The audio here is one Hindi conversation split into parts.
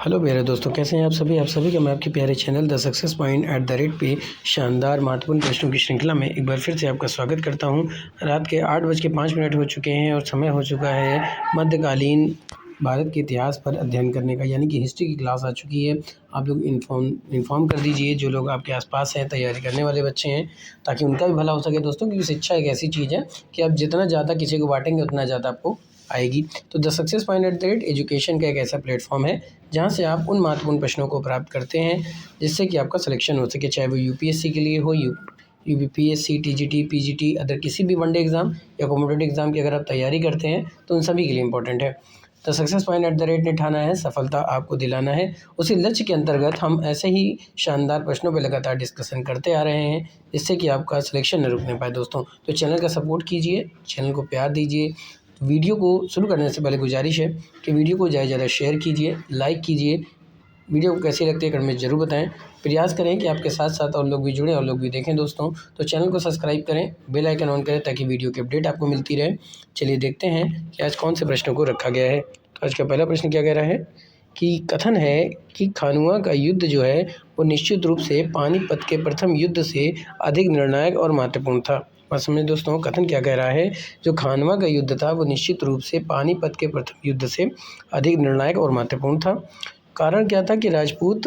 हेलो प्यारे दोस्तों, कैसे हैं आप सभी का मैं आपके प्यारे चैनल द सक्सेस पॉइंट @ पे शानदार महत्वपूर्ण प्रश्नों की श्रृंखला में एक बार फिर से आपका स्वागत करता हूं। रात के 8:05 हो चुके हैं और समय हो चुका है मध्यकालीन भारत के इतिहास पर अध्ययन करने का, यानी कि हिस्ट्री की क्लास आ चुकी है। आप लोग इन्फॉर्म कर दीजिए जो लोग आपके आसपास हैं, तैयारी करने वाले बच्चे हैं, ताकि उनका भी भला हो सके दोस्तों। क्योंकि शिक्षा एक ऐसी चीज़ है कि आप जितना ज़्यादा किसी को बांटेंगे उतना ज़्यादा आपको आएगी। तो द सक्सेस पॉइंट @ एजुकेशन का एक ऐसा प्लेटफॉर्म है जहाँ से आप उन महत्वपूर्ण प्रश्नों को प्राप्त करते हैं जिससे कि आपका सिलेक्शन हो सके, चाहे वो यूपीएससी के लिए हो, यूपीएससी, टीजीटी, पीजीटी, अदर किसी भी वनडे एग्ज़ाम या कॉम्पिटिटिव एग्ज़ाम की अगर आप तैयारी करते हैं तो उन सभी के लिए इंपॉर्टेंट है। द सक्सेस पॉइंट @ ने ठाना है सफलता आपको दिलाना है। उसी लक्ष्य के अंतर्गत हम ऐसे ही शानदार प्रश्नों पर लगातार डिस्कशन करते आ रहे हैं जिससे कि आपका सिलेक्शन न रुकने पाए दोस्तों। तो चैनल का सपोर्ट कीजिए, चैनल को प्यार दीजिए। वीडियो को शुरू करने से पहले गुजारिश है कि वीडियो को ज़्यादा से ज़्यादा शेयर कीजिए, लाइक कीजिए। वीडियो को कैसी लगती है कमेंट में ज़रूर बताएं। प्रयास करें कि आपके साथ साथ और लोग भी जुड़ें और लोग भी देखें दोस्तों। तो चैनल को सब्सक्राइब करें, बेल आइकन ऑन करें ताकि वीडियो की अपडेट आपको मिलती रहे। चलिए देखते हैं कि आज कौन से प्रश्नों को रखा गया है। तो आज का पहला प्रश्न क्या कह रहा है कि कथन है कि खानुआ का युद्ध जो है वो निश्चित रूप से पानीपत के प्रथम युद्ध से अधिक निर्णायक और महत्वपूर्ण था। और समझे दोस्तों, कथन क्या कह रहा है, जो खानवा का युद्ध था वो निश्चित रूप से पानीपत के प्रथम युद्ध से अधिक निर्णायक और महत्वपूर्ण था। कारण क्या था कि राजपूत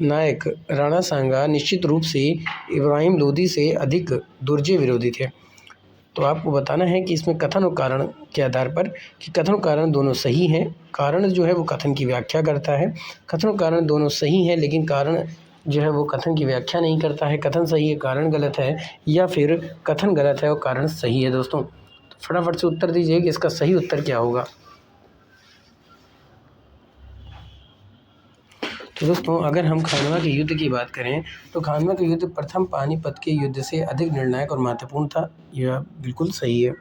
नायक राणा सांगा निश्चित रूप से इब्राहिम लोदी से अधिक दुर्जय विरोधी थे। तो आपको बताना है कि इसमें कथन और कारण के आधार पर कि कथन और कारण दोनों सही हैं। कारण जो है वो कथन की व्याख्या करता है, कथन और कारण दोनों सही हैं, लेकिन कारण जो है वो कथन की व्याख्या नहीं करता है। कथन सही है, कारण गलत है, या फिर कथन गलत है और कारण सही है दोस्तों। तो फटाफट से उत्तर दीजिए कि इसका सही उत्तर क्या होगा। तो दोस्तों, अगर हम खानवा के युद्ध की बात करें तो खानवा का युद्ध प्रथम पानीपत के युद्ध से अधिक निर्णायक और महत्वपूर्ण था। यह बिल्कुल सही है।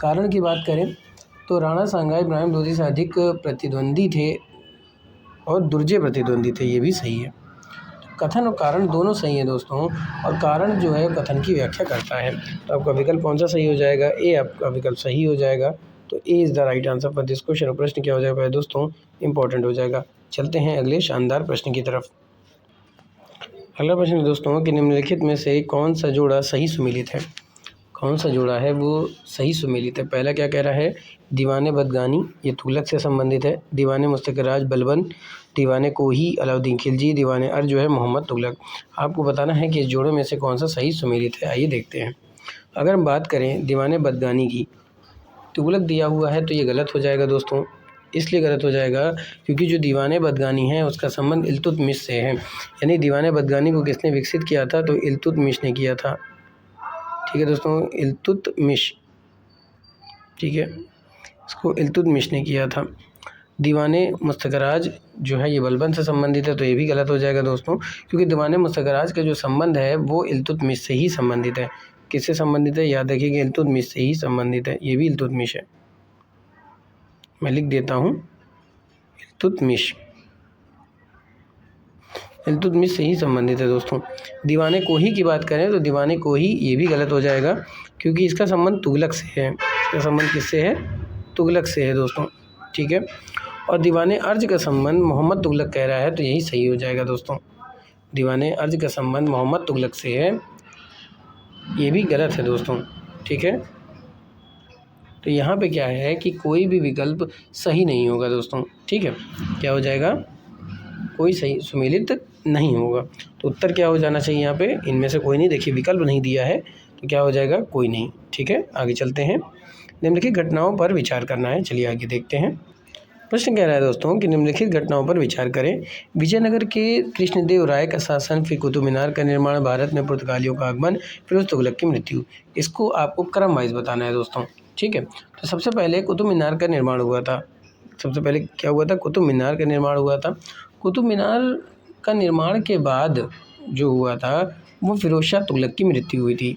कारण की बात करें तो राणा सांगा इब्राहिम लोदी से अधिक प्रतिद्वंदी थे और दुर्जय प्रतिद्वंदी थे, ये भी सही है। कथन और कारण दोनों सही हैं दोस्तों, और कारण जो है कथन की व्याख्या करता है। तो आपका विकल्प कौन सा सही हो जाएगा? ए आपका विकल्प सही हो जाएगा। तो A is the right answer for this question. और प्रश्न क्या हो जाएगा दोस्तों? इंपॉर्टेंट हो जाएगा। चलते हैं अगले शानदार प्रश्न की तरफ। अगला प्रश्न है दोस्तों कि निम्नलिखित में से कौन सा जोड़ा सही सुमेलित है? कौन सा जोड़ा है वो सही सुमेलित है? पहला क्या कह रहा है, दीवाने बदगानी, ये तुगलक से संबंधित है। दीवाने मुस्तकराज बलबन, दीवाने कोही अलाउद्दीन खिलजी, दीवाने अर्ज जो है मोहम्मद तुगलक। आपको बताना है कि इस जोड़े में से कौन सा सही सुमेलित है। आइए देखते हैं। अगर हम बात करें दीवाने बदगानी की, तुगलक दिया हुआ है तो ये गलत हो जाएगा दोस्तों। इसलिए गलत हो जाएगा क्योंकि जो दीवाने बदगानी है उसका संबंध इल्तुतमिश से है। यानी दीवाने बदगानी को किसने विकसित किया था? तो इल्तुतमिश ने किया था। ठीक है दोस्तों, इल्तुतमिश, ठीक है, इसको इल्तुतमिश ने किया था। दीवाने मुस्तकराज जो है ये बलबन से संबंधित है, तो ये भी गलत हो जाएगा दोस्तों, क्योंकि दीवाने मुस्तकराज का जो संबंध है वो इल्तुतमिश से ही संबंधित है। किससे संबंधित है? याद रखिएगा, इल्तुतमिश से ही संबंधित है। ये भी इल्तुतमिश है, मैं लिख देता हूँ, इल्तुतमिश से ही संबंधित है दोस्तों। दीवाने कोही की बात करें तो दीवाने कोही ये भी गलत हो जाएगा क्योंकि इसका संबंध तुगलक से है। इसका संबंध किससे है? तुगलक से है दोस्तों, ठीक है। और दीवाने अर्ज का संबंध मोहम्मद तुगलक कह रहा है, तो यही सही हो जाएगा दोस्तों। दीवाने अर्ज का संबंध मोहम्मद तुगलक से है, ये भी गलत है दोस्तों, ठीक है। तो यहाँ पे क्या है कि कोई भी विकल्प सही नहीं होगा दोस्तों, ठीक है। क्या हो जाएगा? कोई सही सुमेलित नहीं होगा। तो उत्तर क्या हो जाना चाहिए यहाँ पे? इनमें से कोई नहीं। देखिए विकल्प नहीं दिया है तो क्या हो जाएगा? कोई नहीं, ठीक है। आगे चलते हैं। निम्नलिखित घटनाओं पर विचार करना है। चलिए आगे देखते हैं। प्रश्न कह रहा है दोस्तों कि निम्नलिखित घटनाओं पर विचार करें। विजयनगर के कृष्णदेव राय का शासन, फिर कुतुब मीनार का निर्माण, भारत में पुर्तगालियों का आगमन, फिर तुगलक की मृत्यु। इसको आपको क्रम वाइज बताना है दोस्तों, ठीक है। तो सबसे पहले कुतुब मीनार का निर्माण हुआ था। सबसे पहले क्या हुआ था? कुतुब मीनार का निर्माण हुआ था। कुतुब मीनार का निर्माण के बाद जो हुआ था वो फिरोज शाह तुगलक की मृत्यु हुई थी।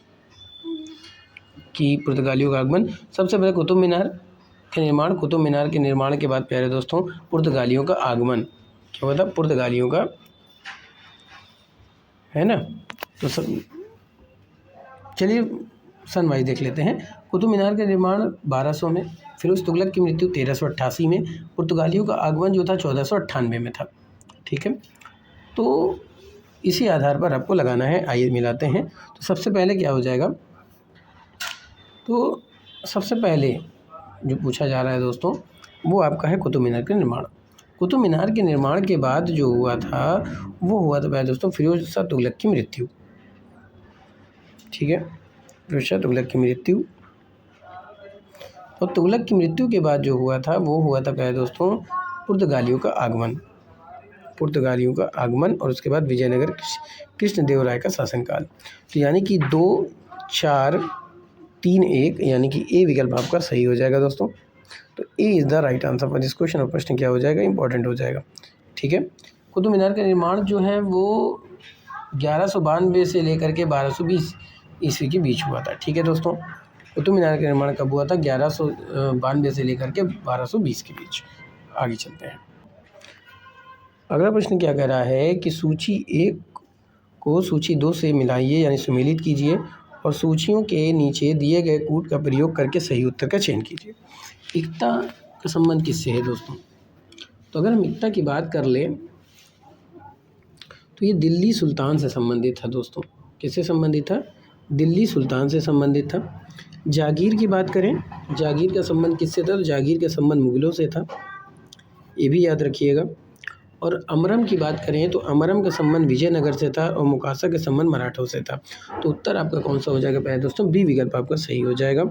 कि पुर्तगालियों का आगमन, सबसे पहले कुतुब मीनार का निर्माण, कुतुब मीनार के निर्माण के बाद प्यारे दोस्तों पुर्तगालियों का आगमन। क्या हुआ था? पुर्तगालियों का, है ना। तो सब चलिए सन वाइज देख लेते हैं। कुतुब मीनार का निर्माण 1200 में, फिरोज तुगलक की मृत्यु 1388 में, पुर्तगालियों का आगमन जो था 1498 में था। ठीक है, तो इसी आधार पर आपको लगाना है। आइए मिलाते हैं। तो सबसे पहले क्या हो जाएगा, तो सबसे पहले जो पूछा जा रहा है दोस्तों वो आपका है कुतुब मीनार का निर्माण। कुतुब मीनार के निर्माण के बाद जो हुआ था वो हुआ था पहले दोस्तों फिरोज शाह तुगलक की मृत्यु। ठीक है, फिरोज शाह तुगलक की मृत्यु, और तुगलक की मृत्यु के बाद जो हुआ था वो हुआ था पहले दोस्तों पुर्तगालियों का आगमन, पुर्तगालियों का आगमन, और उसके बाद विजयनगर कृष्णदेवराय का शासनकाल। तो यानी कि 2 4 3 1 यानी कि ए विकल्प आपका सही हो जाएगा दोस्तों। तो A is the right answer for this question. और प्रश्न क्या हो जाएगा, इंपॉर्टेंट हो जाएगा। ठीक है, कुतुब मीनार का निर्माण जो है वो 1192 से लेकर के 1220 ईस्वी के बीच हुआ था। ठीक है दोस्तों, कुतुब मीनार का निर्माण कब हुआ था, 1192 से लेकर के 1220 के बीच। आगे चलते हैं। अगला प्रश्न क्या कह रहा है कि सूची 1 को सूची 2 से मिलाइए यानी सुमेलित कीजिए और सूचियों के नीचे दिए गए कूट का प्रयोग करके सही उत्तर का चयन कीजिए। एकता का संबंध किससे है दोस्तों? तो अगर हम एकता की बात कर लें तो ये दिल्ली सुल्तान से संबंधित था दोस्तों। किससे संबंधित था? दिल्ली सुल्तान से संबंधित था। जागीर की बात करें, जागीर का संबंध किससे था? तो जागीर का संबंध मुगलों से था, ये भी याद रखिएगा। और अमरम की बात करें तो अमरम का संबंध विजयनगर से था और मुकासा का संबंध मराठों से था। तो उत्तर आपका कौन सा हो जाएगा पहले दोस्तों? बी विकल्प आपका सही हो जाएगा।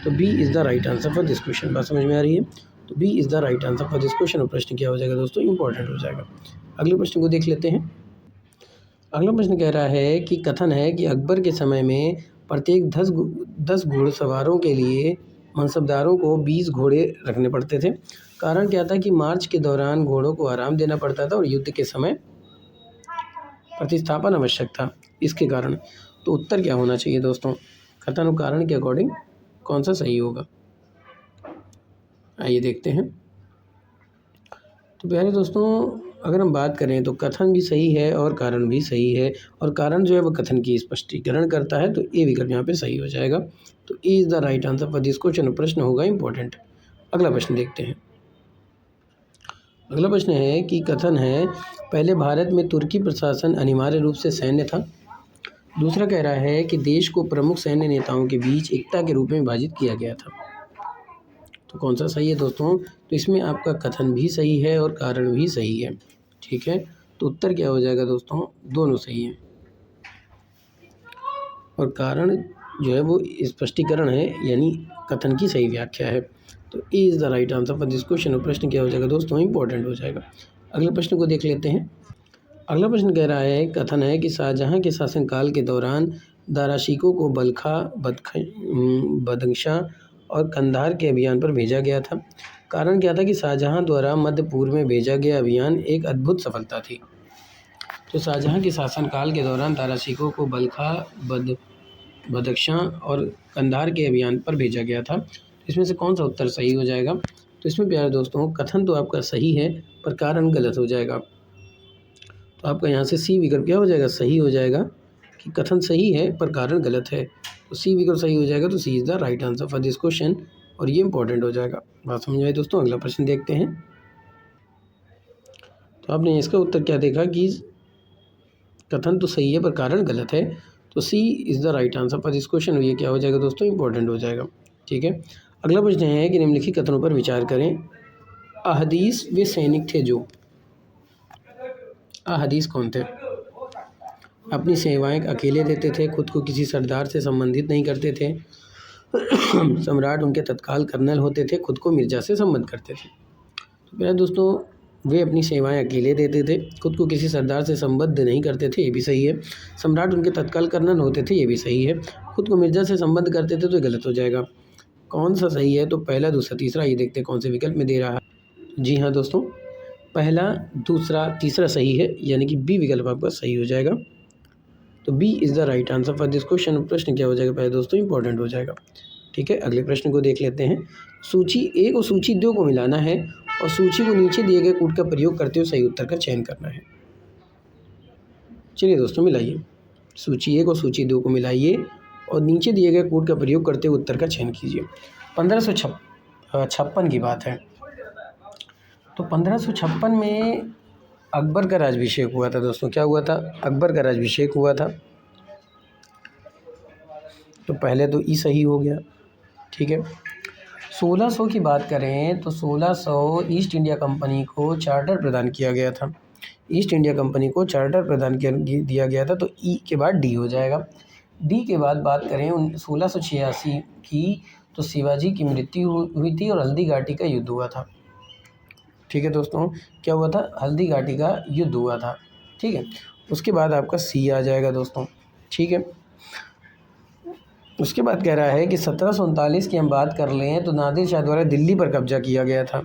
तो B is the right answer for this question. बात समझ में आ रही है? तो B is the right answer for this question. और प्रश्न क्या हो जाएगा दोस्तों? इंपॉर्टेंट हो जाएगा। अगले प्रश्न को देख लेते हैं। अगला प्रश्न कह रहा है कि कथन है कि अकबर के समय में प्रत्येक 10 घुड़सवारों के लिए मनसबदारों को 20 घोड़े रखने पड़ते थे। कारण क्या था कि मार्च के दौरान घोड़ों को आराम देना पड़ता था और युद्ध के समय प्रतिस्थापन आवश्यक था, इसके कारण। तो उत्तर क्या होना चाहिए दोस्तों? कथन और कारण के अकॉर्डिंग कौन सा सही होगा? आइए देखते हैं। तो प्यारे दोस्तों, अगर हम बात करें तो कथन भी सही है और कारण भी सही है, और कारण जो है वो कथन की स्पष्टीकरण करता है। तो ए विकल्प यहाँ पे सही हो जाएगा। तो A is the right answer for this question. प्रश्न होगा इंपॉर्टेंट। अगला प्रश्न देखते हैं। अगला प्रश्न है कि कथन है पहले भारत में तुर्की प्रशासन अनिवार्य रूप से सैन्य था। दूसरा कह रहा है कि देश को प्रमुख सैन्य नेताओं के बीच एकता के रूप में विभाजित किया गया था। तो कौन सा सही है दोस्तों? तो इसमें आपका कथन भी सही है और कारण भी सही है। ठीक है, तो उत्तर क्या हो जाएगा दोस्तों? दोनों सही है, और कारण जो है वो स्पष्टीकरण है, यानी कथन की सही व्याख्या है। तो A is the right answer for this question. और प्रश्न क्या हो जाएगा दोस्तों? इंपॉर्टेंट हो जाएगा। अगले प्रश्न को देख लेते हैं। अगला प्रश्न कह रहा है, कथन है कि शाहजहां के शासनकाल के दौरान दाराशिकों को बलखा, बदख्शां और कंधार के अभियान पर भेजा गया था। कारण क्या था कि शाहजहां द्वारा मध्य पूर्व में भेजा गया अभियान एक अद्भुत सफलता थी। तो शाहजहां के शासनकाल के दौरान दाराशिकों को बलखा, बदख्शां और कंधार के अभियान पर भेजा गया था। इसमें से कौन सा उत्तर सही हो जाएगा? तो इसमें प्यारे दोस्तों कथन तो आपका सही है पर कारण गलत हो जाएगा। तो आपका यहाँ से सी विकल्प क्या हो जाएगा? सही हो जाएगा कि कथन सही है पर कारण गलत है। तो सी विकल्प सही हो जाएगा। तो C is the right answer for this question, और ये इंपॉर्टेंट हो जाएगा। बात समझ आई दोस्तों? अगला प्रश्न देखते हैं। तो आपने इसका उत्तर क्या देखा कि कथन तो सही है पर कारण गलत है। तो C is the right answer for this question. ये क्या हो जाएगा दोस्तों? इंपॉर्टेंट हो जाएगा। ठीक है, अगला प्रश्न है कि निम्नलिखित कथनों पर विचार करें। अहदीस वे सैनिक थे जो, अहदीस कौन थे? अपनी सेवाएं अकेले देते थे, खुद को किसी सरदार से संबंधित नहीं करते थे। सम्राट उनके तत्काल कर्नल होते थे, खुद को मिर्जा से संबंध करते थे। तो मेरे दोस्तों वे अपनी सेवाएं अकेले देते थे, खुद को किसी सरदार से संबद्ध नहीं करते थे, ये भी सही है। सम्राट उनके तत्काल कर्नल होते थे, ये भी सही है। खुद को मिर्जा से संबद्ध करते थे, तो गलत हो जाएगा। कौन सा सही है? तो पहला, दूसरा, तीसरा, ये देखते हैं कौन से विकल्प में दे रहा है। जी हाँ दोस्तों, पहला, दूसरा, तीसरा सही है, यानी कि बी विकल्प आपका सही हो जाएगा। तो B is the right answer for this question. प्रश्न क्या हो जाएगा पहले दोस्तों? इंपॉर्टेंट हो जाएगा। ठीक है, अगले प्रश्न को देख लेते हैं। सूची 1 और सूची 2 को मिलाना है और सूची को नीचे दिए गए कूट का प्रयोग करते हुए सही उत्तर का चयन करना है। चलिए दोस्तों मिलाइए, सूची 1 और सूची 2 को मिलाइए और नीचे दिए गए कोड का प्रयोग करते हुए उत्तर का चयन कीजिए। 1556 की बात है। तो 1556 में अकबर का राज्याभिषेक हुआ था दोस्तों। क्या हुआ था? अकबर का राज्याभिषेक हुआ था। तो पहले तो ई सही हो गया, ठीक है। 1600 की बात करें तो 1600 ईस्ट इंडिया कंपनी को चार्टर प्रदान किया गया था। ईस्ट इंडिया कंपनी को चार्टर प्रदान दिया गया था, तो ई के बाद डी हो जाएगा। डी के बाद बात करें 1686 की, तो शिवाजी की मृत्यु हुई थी और हल्दी घाटी का युद्ध हुआ था। ठीक है दोस्तों, क्या हुआ था? हल्दी घाटी का युद्ध हुआ था, ठीक है। उसके बाद आपका सी आ जाएगा दोस्तों, ठीक है। उसके बाद कह रहा है कि 1739 की हम बात कर लें तो नादिर शाह द्वारा दिल्ली पर कब्जा किया गया था।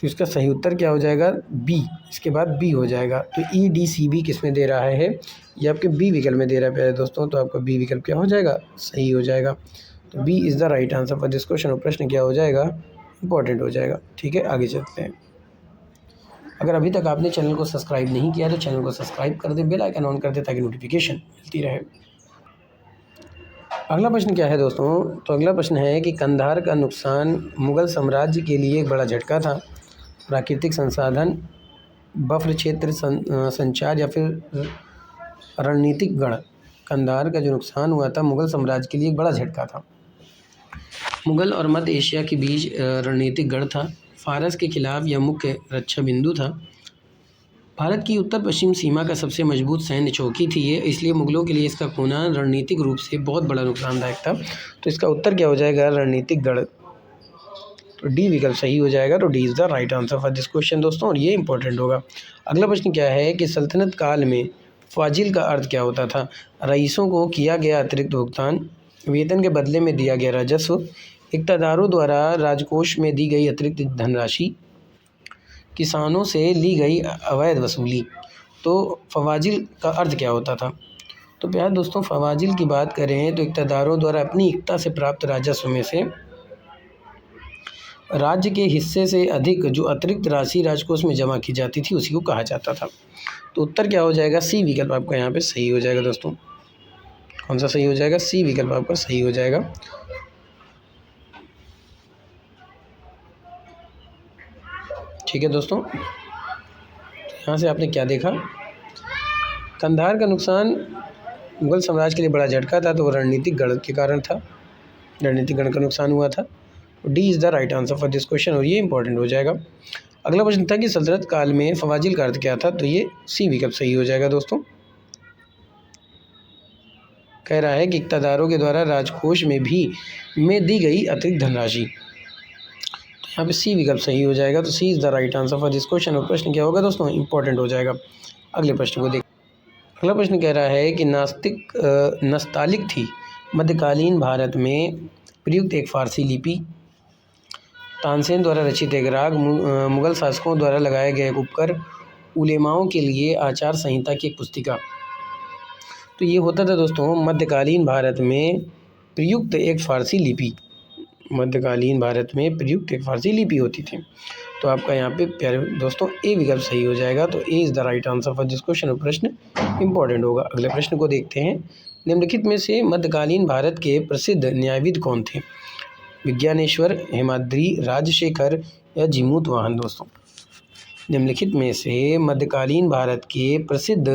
तो इसका सही उत्तर क्या हो जाएगा? बी। इसके बाद बी हो जाएगा। तो ई डी सी बी किस में दे रहा है? ये आपके बी विकल्प में दे रहा है प्यारे दोस्तों। तो आपका बी विकल्प क्या हो जाएगा? सही हो जाएगा। तो B is the right answer for this question. और प्रश्न क्या हो जाएगा? इंपॉर्टेंट हो जाएगा, ठीक है। आगे चलते हैं। अगर अभी तक आपने चैनल को सब्सक्राइब नहीं किया तो चैनल को सब्सक्राइब कर दें, बेल आइकन ऑन कर दें ताकि नोटिफिकेशन मिलती रहे। अगला प्रश्न क्या है दोस्तों? तो अगला प्रश्न है कि कंधार का नुकसान मुग़ल साम्राज्य के लिए एक बड़ा झटका था। प्राकृतिक संसाधन, बफर क्षेत्र, संचार या फिर रणनीतिक गढ़। कंधार का जो नुकसान हुआ था मुग़ल साम्राज्य के लिए एक बड़ा झटका था। मुग़ल और मध्य एशिया के बीच रणनीतिक गढ़ था। फारस के खिलाफ यह मुख्य रक्षा बिंदु था। भारत की उत्तर पश्चिम सीमा का सबसे मजबूत सैन्य चौकी थी ये, इसलिए मुग़लों के लिए इसका खोना रणनीतिक रूप से बहुत बड़ा नुकसानदायक था। तो इसका उत्तर क्या हो जाएगा? रणनीतिक गढ़। तो डी विकल्प सही हो जाएगा। तो D is the right answer for this question दोस्तों, और ये इंपॉर्टेंट होगा। अगला प्रश्न क्या है कि सल्तनत काल में फाजिल का अर्थ क्या होता था? रईसों को किया गया अतिरिक्त भुगतान, वेतन के बदले में दिया गया राजस्व, इक़्तिदारों द्वारा राजकोष में दी गई अतिरिक्त धनराशि, किसानों से ली गई अवैध वसूली। तो फवाजिल का अर्थ क्या होता था? तो प्यारे दोस्तों, फवाजिल की बात करें तो इक़्तिदारों द्वारा अपनी इक्ता से प्राप्त राजस्व में से राज्य के हिस्से से अधिक जो अतिरिक्त राशि राजकोष में जमा की जाती थी उसी को कहा जाता था। तो उत्तर क्या हो जाएगा? सी विकल्प आपका यहाँ पे सही हो जाएगा दोस्तों। कौन सा सही हो जाएगा? सी विकल्प आपका सही हो जाएगा। ठीक है दोस्तों, यहाँ से आपने क्या देखा? कंधार का नुकसान मुग़ल साम्राज्य के लिए बड़ा झटका था, तो वो रणनीतिक गढ़ के कारण था। रणनीतिक गढ़ का नुकसान हुआ था। D is the right answer for this question, और ये इंपॉर्टेंट हो जाएगा। अगला प्रश्न था कि सल्तनत काल में फवाजिल का अर्थ क्या था? तो ये सी विकल्प सही हो जाएगा दोस्तों। कह रहा है कि इक़्तिदारों के द्वारा राजकोष में दी गई अतिरिक्त धनराशि। तो यहाँ पे सी विकल्प सही हो जाएगा। तो C is the right answer for this question, और प्रश्न क्या होगा दोस्तों? इंपॉर्टेंट हो जाएगा। अगले प्रश्न को देख। अगला प्रश्न कह रहा है कि नस्तालिक थी मध्यकालीन भारत में प्रयुक्त एक फ़ारसी लिपि, तानसेन द्वारा रचित एक राग, मुग़ल शासकों द्वारा लगाया गया एक उपकर, उलेमाओं के लिए आचार संहिता की एक पुस्तिका। तो ये होता था दोस्तों मध्यकालीन भारत में प्रयुक्त एक फ़ारसी लिपि। मध्यकालीन भारत में प्रयुक्त एक फ़ारसी लिपि होती थी। तो आपका यहाँ पे प्यारे दोस्तों ए विकल्प सही हो जाएगा। तो A is the right answer for this question, और प्रश्न इंपॉर्टेंट होगा। अगले प्रश्न को देखते हैं। निम्नलिखित में से मध्यकालीन भारत के प्रसिद्ध न्यायविद कौन थे? विज्ञानेश्वर, हेमाद्रि, राजशेखर या जीमूत वाहन। दोस्तों, निम्नलिखित में से मध्यकालीन भारत के प्रसिद्ध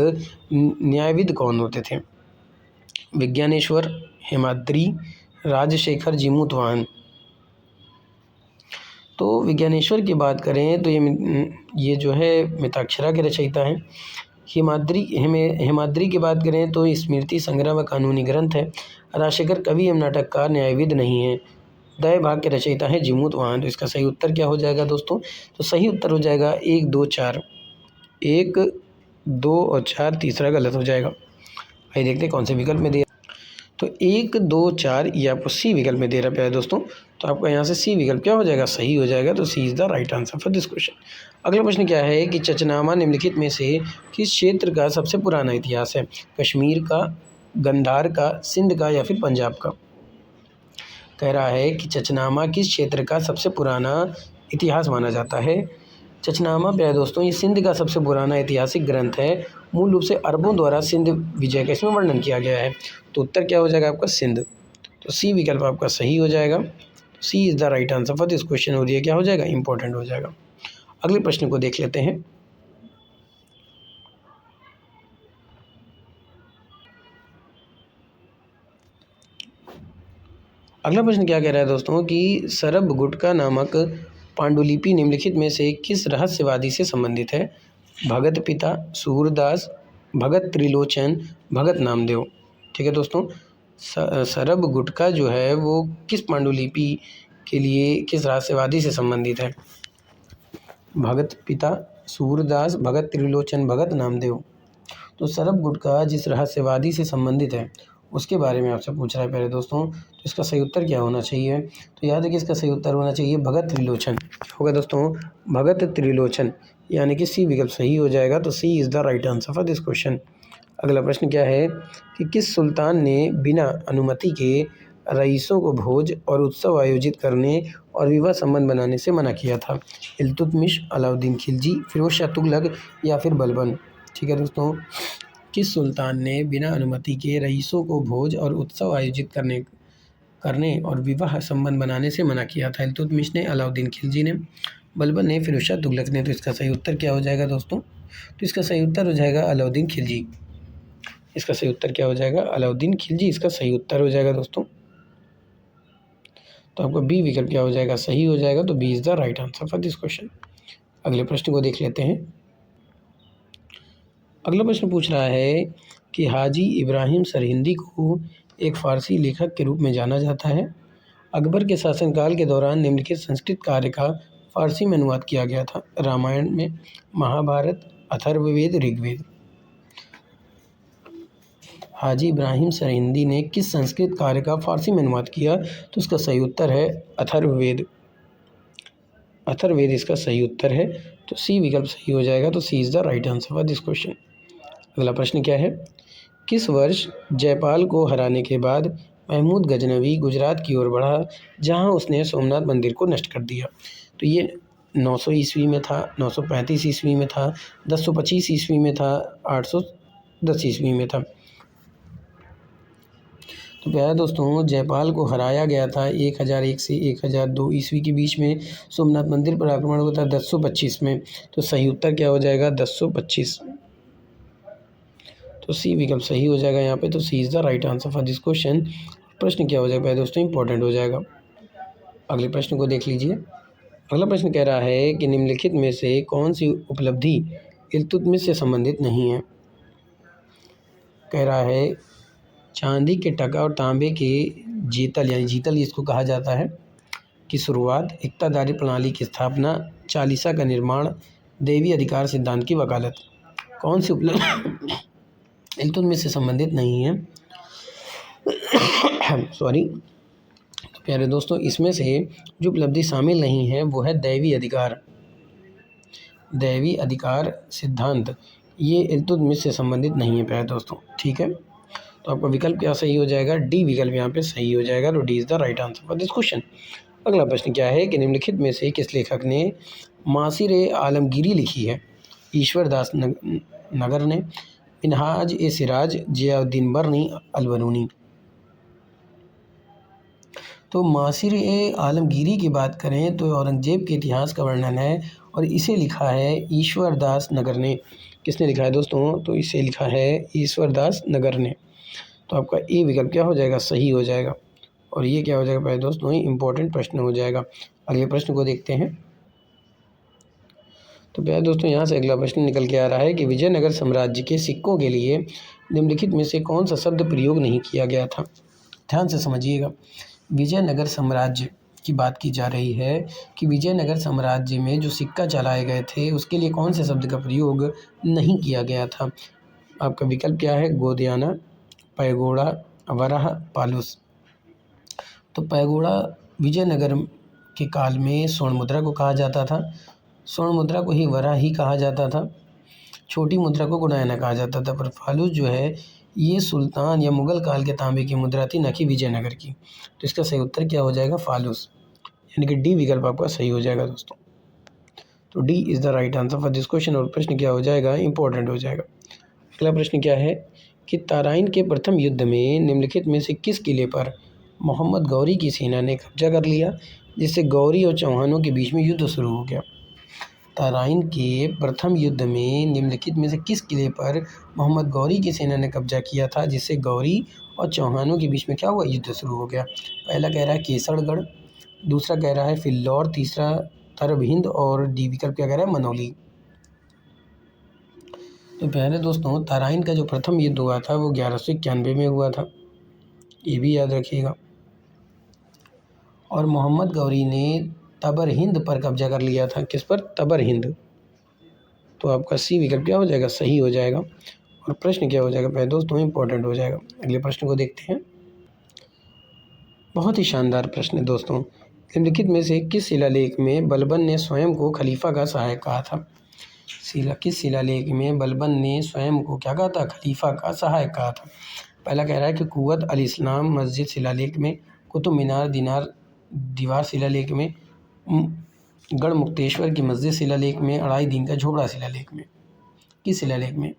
न्यायविद कौन होते थे? विज्ञानेश्वर, हेमाद्रि, राजशेखर, जीमूत वाहन। तो विज्ञानेश्वर की बात करें तो ये जो है मिताक्षरा के रचयिता हैं। हेमाद्रि की बात करें तो स्मृति संग्रह व कानूनी ग्रंथ है। राजशेखर कवि एवं नाटककार न्यायविद नहीं है। दय भाग के रचयिता है जीमूत वाहन। तो इसका सही उत्तर क्या हो जाएगा दोस्तों? तो सही उत्तर हो जाएगा 1, 2, 4। 1, 2 और 4, तीसरा गलत हो जाएगा। आइए देखते हैं कौन से विकल्प में दिया। तो 1, 2, 4 ये आपको सी विकल्प में दे रहा है दोस्तों। तो आपका यहाँ से सी विकल्प क्या हो जाएगा? सही हो जाएगा। तो C is the right answer for this question. अगला प्रश्न क्या है कि चचनामा निम्नलिखित में से किस क्षेत्र का सबसे पुराना इतिहास है? कश्मीर का, गंधार का, सिंध का या फिर पंजाब का? कह रहा है कि चचनामा किस क्षेत्र का सबसे पुराना इतिहास माना जाता है? चचनामा प्यारे दोस्तों ये सिंध का सबसे पुराना ऐतिहासिक ग्रंथ है मूल रूप से अरबों द्वारा सिंध विजय का इसमें वर्णन किया गया है। तो उत्तर क्या हो जाएगा आपका सिंध। तो सी विकल्प आपका सही हो जाएगा। C is the right answer for this question. और ये क्या हो जाएगा, इंपॉर्टेंट हो जाएगा। अगले प्रश्न को देख लेते हैं। अगला प्रश्न क्या कह रहा है दोस्तों कि सरबगुटका नामक पांडुलिपि निम्नलिखित में से किस रहस्यवादी से संबंधित है। भगत पिता, सूरदास, भगत त्रिलोचन, भगत नामदेव। ठीक है दोस्तों, सरबगुटका जो है वो किस पांडुलिपि के लिए किस रहस्यवादी से संबंधित है। भगत पिता, सूरदास, भगत त्रिलोचन, भगत नामदेव। तो सरबगुटका जिस रहस्यवादी से संबंधित है उसके बारे में आपसे पूछ रहा है पहले दोस्तों। तो इसका सही उत्तर क्या होना चाहिए, तो याद है कि इसका सही उत्तर होना चाहिए भगत त्रिलोचन होगा दोस्तों, भगत त्रिलोचन, यानी कि सी विकल्प सही हो जाएगा। तो C is the right answer for this question. अगला प्रश्न क्या है कि किस सुल्तान ने बिना अनुमति के रईसों को भोज और उत्सव आयोजित करने और विवाह संबंध बनाने से मना किया था। इल्तुतमिश, अलाउद्दीन खिलजी, फिरोज शाह तुगलक या फिर बलबन। ठीक है दोस्तों, किस सुल्तान ने बिना अनुमति के रईसों को भोज और उत्सव आयोजित करने और विवाह संबंध बनाने से मना किया था। इल्तुतमिश ने, अलाउद्दीन खिलजी ने, बलबन ने, फिरोज शाह तुगलक ने। तो इसका सही उत्तर क्या हो जाएगा दोस्तों, तो इसका सही उत्तर हो जाएगा अलाउद्दीन खिलजी। इसका सही उत्तर क्या हो जाएगा, अलाउद्दीन खिलजी इसका सही उत्तर हो जाएगा दोस्तों। तो आपका बी विकल्प क्या हो जाएगा, सही हो जाएगा। तो B is the right answer for this question. अगले प्रश्न को देख लेते हैं। अगला प्रश्न पूछ रहा है कि हाजी इब्राहिम सरहिंदी को एक फ़ारसी लेखक के रूप में जाना जाता है। अकबर के शासनकाल के दौरान निम्नलिखित संस्कृत कार्य का फ़ारसी में अनुवाद किया गया था। रामायण में, महाभारत, अथर्ववेद, ऋग्वेद। हाजी इब्राहिम सरहिंदी ने किस संस्कृत कार्य का फ़ारसी में अनुवाद किया, तो इसका सही उत्तर है अथर्ववेद। अथर्ववेद इसका सही उत्तर है। तो सी विकल्प सही हो जाएगा। तो C is the right answer for this question. अगला प्रश्न क्या है, किस वर्ष जयपाल को हराने के बाद महमूद गजनवी गुजरात की ओर बढ़ा जहां उसने सोमनाथ मंदिर को नष्ट कर दिया। तो ये 900 ईस्वी में था, 935 ईस्वी में था, 1025 ईस्वी में था, 810 ईस्वी में था। तो प्यारे दोस्तों, जयपाल को हराया गया था 1001 से 1002 ईस्वी के बीच में। सोमनाथ मंदिर पर आक्रमण हुआ था 1025 में। तो सही उत्तर क्या हो जाएगा, 1025। तो सी विकल्प सही हो जाएगा यहाँ पे। तो C is the right answer for this question. प्रश्न क्या हो जाएगा पहले दोस्तों, इंपॉर्टेंट हो जाएगा। अगले प्रश्न को देख लीजिए। अगला प्रश्न कह रहा है कि निम्नलिखित में से कौन सी उपलब्धि इल्तुतमिश से संबंधित नहीं है। कह रहा है चांदी के टका और तांबे के जीतल, यानी जीतल इसको कहा जाता है, की शुरुआत, इक्तादारी प्रणाली की स्थापना, चालीसा का निर्माण, देवी अधिकार सिद्धांत की वकालत। कौन सी उपलब्धि इल्तुतमिश से संबंधित नहीं है। सॉरी। तो प्यारे दोस्तों, इसमें से जो उपलब्धि शामिल नहीं है वो है दैवी अधिकार। दैवी अधिकार सिद्धांत ये इल्तुतमिश से संबंधित नहीं है प्यारे दोस्तों। ठीक है, तो आपका विकल्प क्या सही हो जाएगा, डी विकल्प यहाँ पे सही हो जाएगा। तो D is the right answer for this question. अगला प्रश्न क्या है कि निम्नलिखित में से किस लेखक ने मासिर आलमगीरी लिखी है। ईश्वरदास नगर ने, मिनहाज ए सिराज, जियाउद्दीन बर्नी, अलबरूनी। तो मासिर ए आलमगीरी की बात करें तो औरंगजेब के इतिहास का वर्णन है और इसे लिखा है ईश्वरदास नगर ने। किसने लिखा है दोस्तों, तो इसे लिखा है ईश्वरदास नगर ने। तो आपका ए विकल्प क्या हो जाएगा, सही हो जाएगा। और ये क्या हो जाएगा पहले दोस्तों, इंपॉर्टेंट प्रश्न हो जाएगा। अगले प्रश्न को देखते हैं। तो प्यारे दोस्तों, यहाँ से अगला प्रश्न निकल के आ रहा है कि विजयनगर साम्राज्य के सिक्कों के लिए निम्नलिखित में से कौन सा शब्द प्रयोग नहीं किया गया था। ध्यान से समझिएगा, विजयनगर साम्राज्य की बात की जा रही है कि विजयनगर साम्राज्य में जो सिक्का चलाए गए थे उसके लिए कौन से शब्द का प्रयोग नहीं किया गया था। आपका विकल्प क्या है, गोदियाना, पैगोड़ा, वराह, पालूस। तो पैगोड़ा विजयनगर के काल में स्वर्ण मुद्रा को कहा जाता था, स्वर्ण मुद्रा को ही वराह ही कहा जाता था, छोटी मुद्रा को गुणायना कहा जाता था। पर फालूस जो है ये सुल्तान या मुग़ल काल के तांबे की मुद्रा थी, न कि विजयनगर की। तो इसका सही उत्तर क्या हो जाएगा, फालूस, यानी कि डी विकल्प आपका सही हो जाएगा दोस्तों। तो D is the right answer for this question. और प्रश्न क्या हो जाएगा, इंपॉर्टेंट हो जाएगा। अगला प्रश्न क्या है कि तराइन के प्रथम युद्ध में निम्नलिखित में से किस किले पर मोहम्मद गौरी की सेना ने कब्जा कर लिया, जिससे गौरी और चौहानों के बीच में युद्ध शुरू हो गया। तराइन के प्रथम युद्ध में निम्नलिखित में से किस किले पर मोहम्मद गौरी की सेना ने कब्जा किया था, जिससे गौरी और चौहानों के बीच में क्या हुआ, युद्ध शुरू हो गया। पहला कह रहा है केसरगढ़, दूसरा कह रहा है फिल्लौर, तीसरा तरबहिंद और डी विकल्प क्या कह रहा है, मनौली। तो पहले दोस्तों तराइन का जो प्रथम युद्ध हुआ था वो 1191 में हुआ था, ये भी याद रखिएगा। और मोहम्मद गौरी ने तबरहिंद पर कब्जा कर लिया था। किस पर, तबरहिंद। तो आपका सी विकल्प क्या हो जाएगा, सही हो जाएगा। और प्रश्न क्या हो जाएगा पहले दोस्तों, इंपॉर्टेंट हो जाएगा। अगले प्रश्न को देखते हैं। बहुत ही शानदार प्रश्न है दोस्तों। निम्नलिखित में से किस शिलालेख में बलबन ने स्वयं को खलीफा का सहायक कहा था। किस शिलालेख में बलबन ने स्वयं को क्या कहा था, खलीफा का सहायक कहा था। पहला कह रहा है कि कुव्वत अल इस्लाम मस्जिद शिलालेख में, कुतुब मीनार दीवार शिलालेख में, गढ़मुक्तेश्वर की मस्जिद शिलालेख में, अढ़ाई दिन का झोपड़ा शिलालेख में। किस शिलालेख में।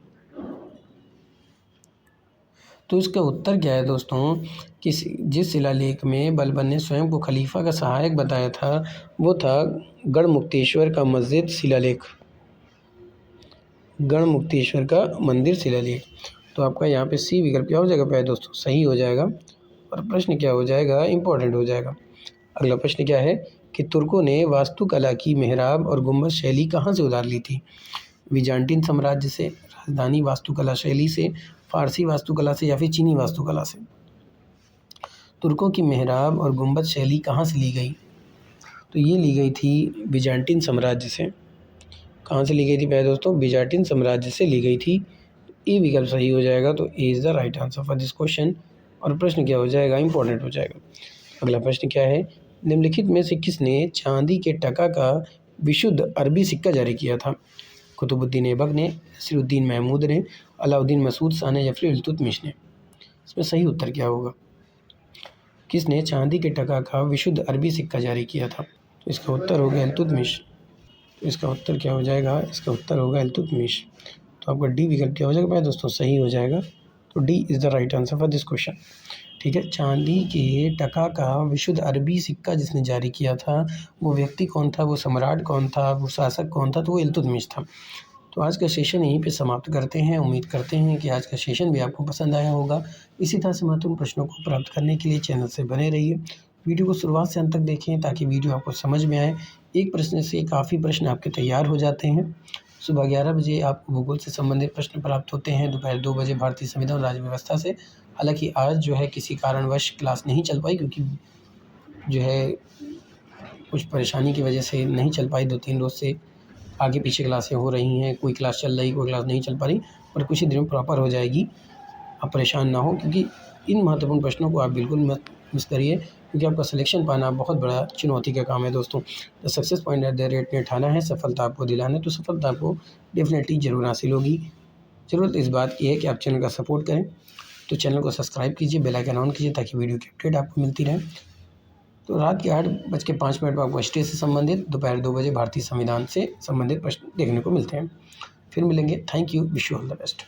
तो इसका उत्तर क्या है दोस्तों कि जिस शिलालेख में बलबन ने स्वयं को खलीफा का सहायक बताया था वो था गढ़मुक्तेश्वर का मस्जिद शिलालेख, गढ़मुक्तेश्वर का मंदिर शिलालेख। तो आपका यहाँ पे सी विकल्प क्या हो जाएगा पहले दोस्तों, सही हो जाएगा। और प्रश्न क्या हो जाएगा, इंपॉर्टेंट हो जाएगा। अगला प्रश्न क्या है कि तुर्कों ने वास्तुकला की मेहराब और गुंबद शैली कहाँ से उधार ली थी। बिजान्टिन साम्राज्य से, राजधानी वास्तुकला शैली से, फारसी वास्तुकला से या फिर चीनी वास्तुकला से। तुर्कों की मेहराब और गुंबद शैली कहाँ से ली गई, तो ये ली गई थी बिजान्टिन साम्राज्य से। कहाँ से ली गई थी पहले दोस्तों, बिजान्टिन साम्राज्य से ली गई थी। ए विकल्प सही हो जाएगा। तो A is the right answer for this question. और प्रश्न क्या हो जाएगा, इंपॉर्टेंट हो जाएगा। अगला प्रश्न क्या है, निम्नलिखित में से किसने चांदी के टका का विशुद्ध अरबी सिक्का जारी किया था। कुतुबुद्दीन ऐबक ने, नसीरुद्दीन महमूद ने, अलाउद्दीन मसूद शाह ने या फिर इल्तुतमिश ने। इसमें सही उत्तर क्या होगा, किसने चांदी के टका का विशुद्ध अरबी सिक्का जारी किया था। तो इसका उत्तर हो गया इल्तुतमिश। तो इसका उत्तर क्या हो जाएगा, इसका उत्तर होगा इल्तुतमिश। तो आपका डी विकल्प क्या हो जाएगा दोस्तों, सही हो जाएगा। तो D is the right answer for this question. ठीक है, चांदी के टका का विशुद्ध अरबी सिक्का जिसने जारी किया था वो व्यक्ति कौन था, वो सम्राट कौन था, वो शासक कौन था, तो वो इल्तुतमिश था। तो आज का सेशन यहीं पे समाप्त करते हैं। उम्मीद करते हैं कि आज का सेशन भी आपको पसंद आया होगा। इसी तरह से महत्वपूर्ण प्रश्नों को प्राप्त करने के लिए चैनल से बने रहिए। वीडियो को शुरुआत से अंत तक देखें ताकि वीडियो आपको समझ में आए। एक प्रश्न से काफ़ी प्रश्न आपके तैयार हो जाते हैं। सुबह 11 बजे आपको भूगोल से संबंधित प्रश्न प्राप्त होते हैं, दोपहर 2 बजे भारतीय संविधान और राज्य व्यवस्था से। हालांकि आज जो है किसी कारणवश क्लास नहीं चल पाई, क्योंकि जो है कुछ परेशानी की वजह से नहीं चल पाई। 2-3 रोज़ से आगे पीछे क्लासें हो रही हैं, कोई क्लास चल रही, कोई क्लास नहीं चल पा रही, पर कुछ ही दिन में प्रॉपर हो जाएगी। आप परेशान ना हो, क्योंकि इन महत्वपूर्ण प्रश्नों को आप बिल्कुल मत मिस करिए, क्योंकि आपका सिलेक्शन पाना बहुत बड़ा चुनौती का काम है दोस्तों। तो success point at the rate में ठाना है, सफलता आपको दिलाना है, तो सफलता आपको डेफिनेटली ज़रूर हासिल होगी। ज़रूरत इस बात की है कि आप चैनल का सपोर्ट करें। तो चैनल को सब्सक्राइब कीजिए, बेल आइकन ऑन कीजिए ताकि वीडियो की अपडेट आपको मिलती रहे। तो रात के 8:05 पर आपको हिस्ट्री से संबंधित, दोपहर 2 बजे भारतीय संविधान से संबंधित प्रश्न देखने को मिलते हैं। फिर मिलेंगे। Thank you, wish you all the best.